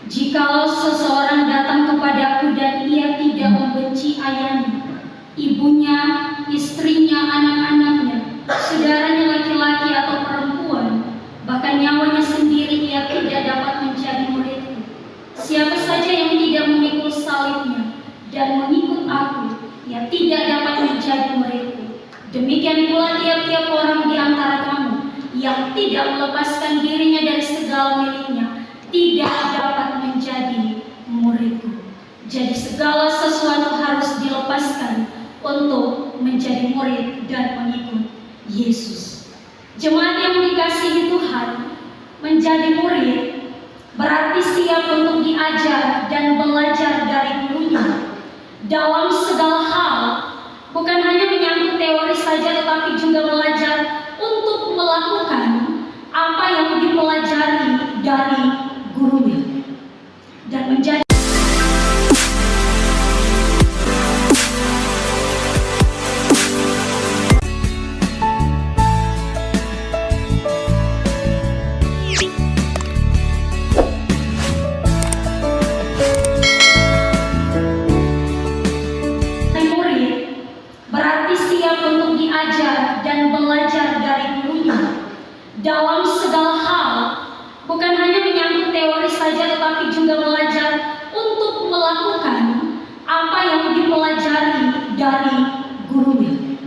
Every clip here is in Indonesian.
Jikalau seseorang datang kepadaku dan ia tidak membenci ayahnya, ibunya, istrinya, anak-anaknya, saudaranya laki-laki atau perempuan, bahkan nyawanya sendiri, ia tidak dapat menjadi muridku. Siapa saja yang tidak memikul salibnya dan mengikut aku, ia tidak dapat menjadi muridku. Demikian pula tiap-tiap orang di antara kamu yang tidak melepaskan dirinya dari segala miliknya tidak dapat menjadi muridku. Jadi segala sesuatu harus dilepaskan untuk menjadi murid dan mengikut Yesus. Jemaat yang dikasihi Tuhan, menjadi murid berarti siap untuk diajar dan belajar dari gurunya dalam segala hal, bukan hanya menyangkut teori saja, tetapi juga belajar untuk melakukan apa yang dipelajari dari gurunya dan menjadi dalam segala hal, bukan hanya menyangkut teori saja, tetapi juga belajar untuk melakukan apa yang dipelajari dari gurunya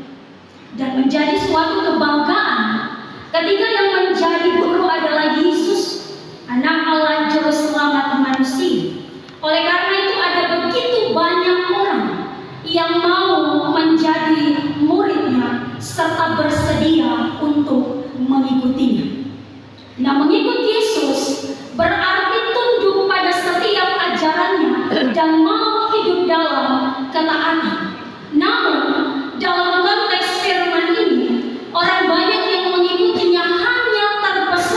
dan menjadi suatu kebanggaan ketika yang menjadi guru adalah Yesus, Anak Allah Juru Selamat manusia. Oleh karena itu ada begitu banyak orang yang mau menjadi muridnya serta bersedia untuk mengikutinya. Nah, mengikut Yesus berarti tunduk pada setiap ajarannya dan mau hidup dalam ketaatan. Namun, dalam konteks firman ini, orang banyak yang mengikutinya hanya terpesona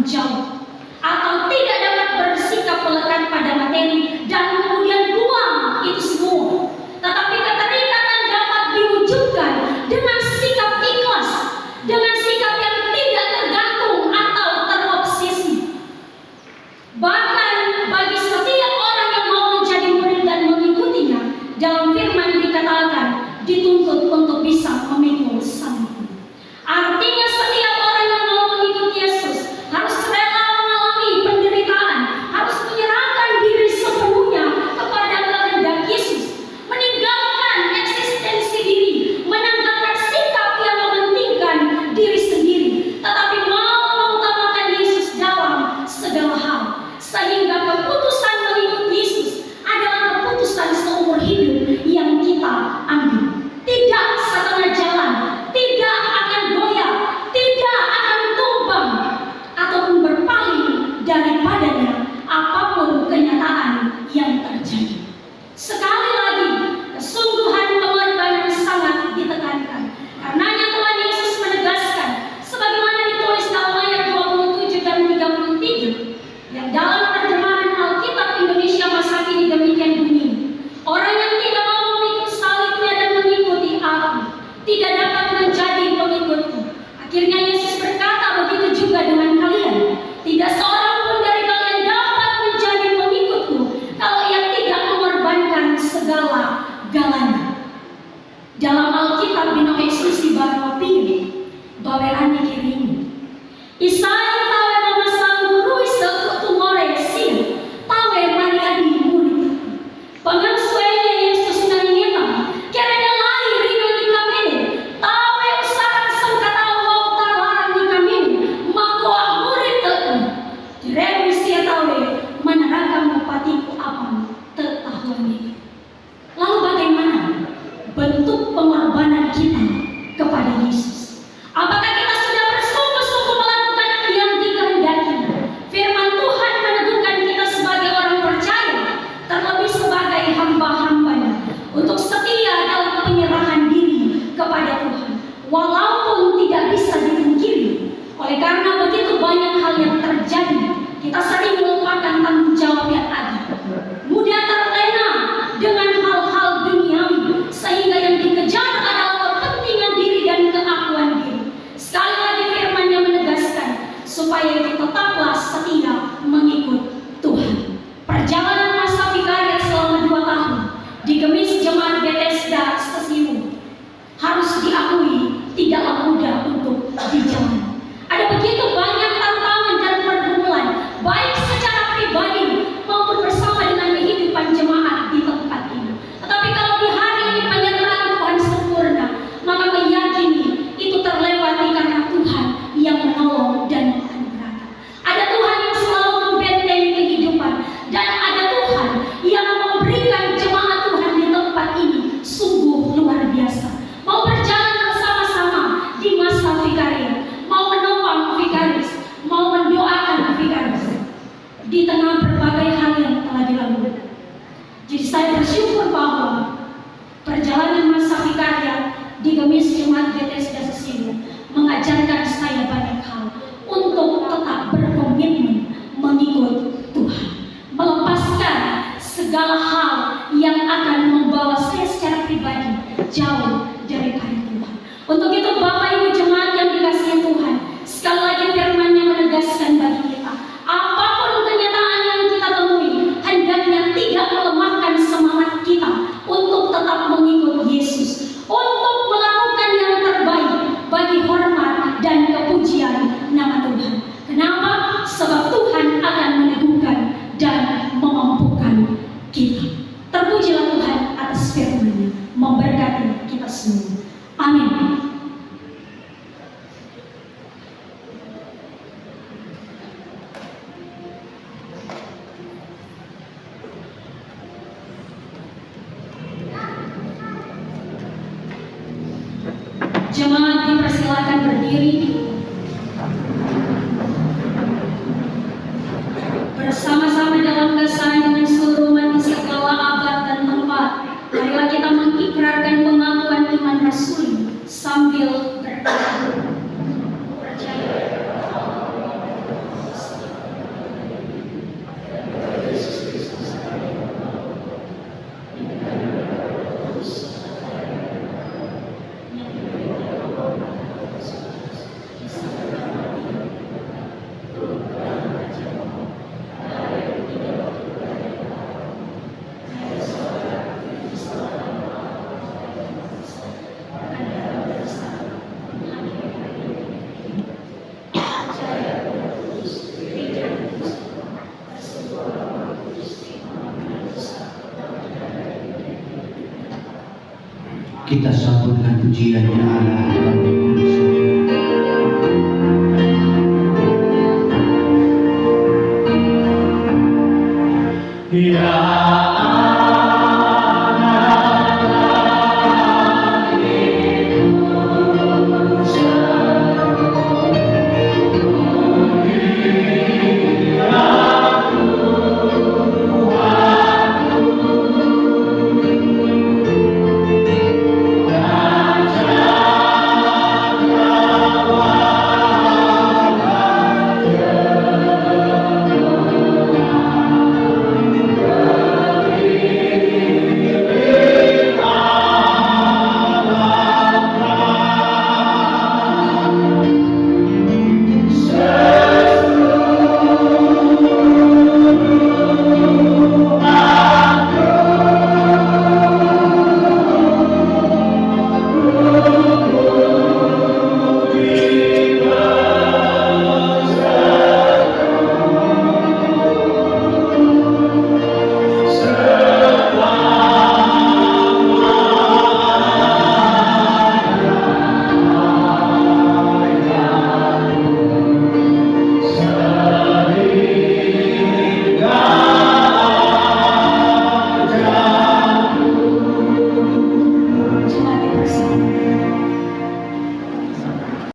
jawab, atau tidak dapat bersikap melekat pada materi dan kemudian buang itu semua. Tetapi keterikatan dapat diwujudkan dengan sikap ikhlas, dengan sikap yang tidak tergantung atau terobsesi. Bahkan bagi setiap orang yang mau menjadi murid dan mengikutinya, dalam firman dikatakan dituntut untuk bisa memikul salib. Artinya setiap orang yang mau mengikuti Yesus harus rela mengalami penderitaan, harus menyerahkan diri sepenuhnya kepada kehendak Yesus, meninggalkan eksistensi diri, menanggalkan sikap yang mementingkan diri sendiri, tetapi mau mengutamakan Yesus dalam segala hal, sehingga keputusan mengikuti Yesus adalah keputusan seumur hidup yang kita ambil. Tidak setengah jalan, tidak akan goyah, tidak akan tumbang ataupun berpaling daripadanya apapun kenyataan yang terjadi. Sekali lagi, kesungguhan pengorbanan sangat ditekankan. Karenanya Tuhan Yesus menegaskan, sebagaimana ditulis dalam ayat 27 dan 33, yang dalam terjemahan Alkitab Indonesia masa kini demikian bunyi, orang yang tidak mau memikul salibnya dan mengikuti aku tidak dapat menjadi pengikutku. Akhirnya Yesus berkata, begitu juga dengan kalian. Tidak seorang pun dari kalian dapat menjadi pengikutku kalau ia tidak mengorbankan segala-galanya. Dalam Alkitab Bino Yesus di Baropi, baweran dikirim. Isai tawe memasang guru sekutumore sin, tawe Maria di murid. Pengasuhnya Yesus nangita, kerana lari rino di kami, tawe usaha sangkata mau tawaran di kami, mako murid teku. Direwi sia tawe menerangkan bupatiku apa tertahuan ini. Lalu bagaimana bentuk pengorbanan kita kepada Yesus? Apakah kita sudah bersungguh-sungguh melakukan yang dikehendaki? Firman Tuhan meneguhkan kita sebagai orang percaya, terlebih sebagai hamba-hambanya, untuk setia dalam penyerahan diri kepada Tuhan, walaupun tidak bisa dipungkiri. Oleh karena begitu banyak hal yang terjadi, kita sering melupakan tanggung jawab yang ada, mudah terlena dengan hal-hal duniawi, sehingga yang dikejar adalah kepentingan diri dan keakuan diri. Sekali lagi firman-Nya menegaskan supaya kita tetaplah setia mengikut Tuhan. Perjalanan masa vikariat selama 2 tahun di Gemis Jemaat Bethesda Stasiun harus diakui tidaklah mudah untuk dijalani. Ada begitu banyak tantangan dan pergumulan, baik secara pribadi maupun bersama dengan kehidupan jemaat di tempat ini. Tetapi kalau di hari ini penyertaan Tuhan sempurna, maka meyakini itu terlewati karena Tuhan yang menolong dan menganugerahkan. Ada Tuhan yang selalu membentengi kehidupan, dan ada Tuhan yang memberikan jemaat Tuhan di tempat ini sungguh luar biasa. Mau berjalan bersama-sama di masa vikariat, mau menopang vikaris, mau mendoakan vikaris di tengah berbagai hal yang telah dilalui. Jadi saya bersyukur bahwa perjalanan masa vikariat di Gemis Jemaat Bethesda Stasiun mengajarkan saya banyak hal untuk tetap berkomitmen mengikut Tuhan, melepaskan segala hal yang akan membawa saya secara pribadi jauh daripada Tuhan. Untuk itu Bapak Ibu jemaat yang dikasihi Tuhan, sekali lagi firman-Nya menegaskan bagi kita, apapun kenyataan yang kita temui, hendaknya tidak melemahkan semangat kita untuk tetap mengikut Yesus, untuk melakukan yang terbaik bagi hormat dan kepujian nama Tuhan. Kenapa? Sebab Tuhan akan meneguhkan dan memampukan kita. Terpujilah Tuhan atas firman-Nya, memberkati kita semua. Amin. Jemaat dipersilakan berdiri. Bersama-sama dalam kesan dengan seluruh umat di segala abad dan tempat, marilah kita mengikrarkan pengakuan iman rasuli sambil berkata, percaya kita sambut dengan pujian ya Allah.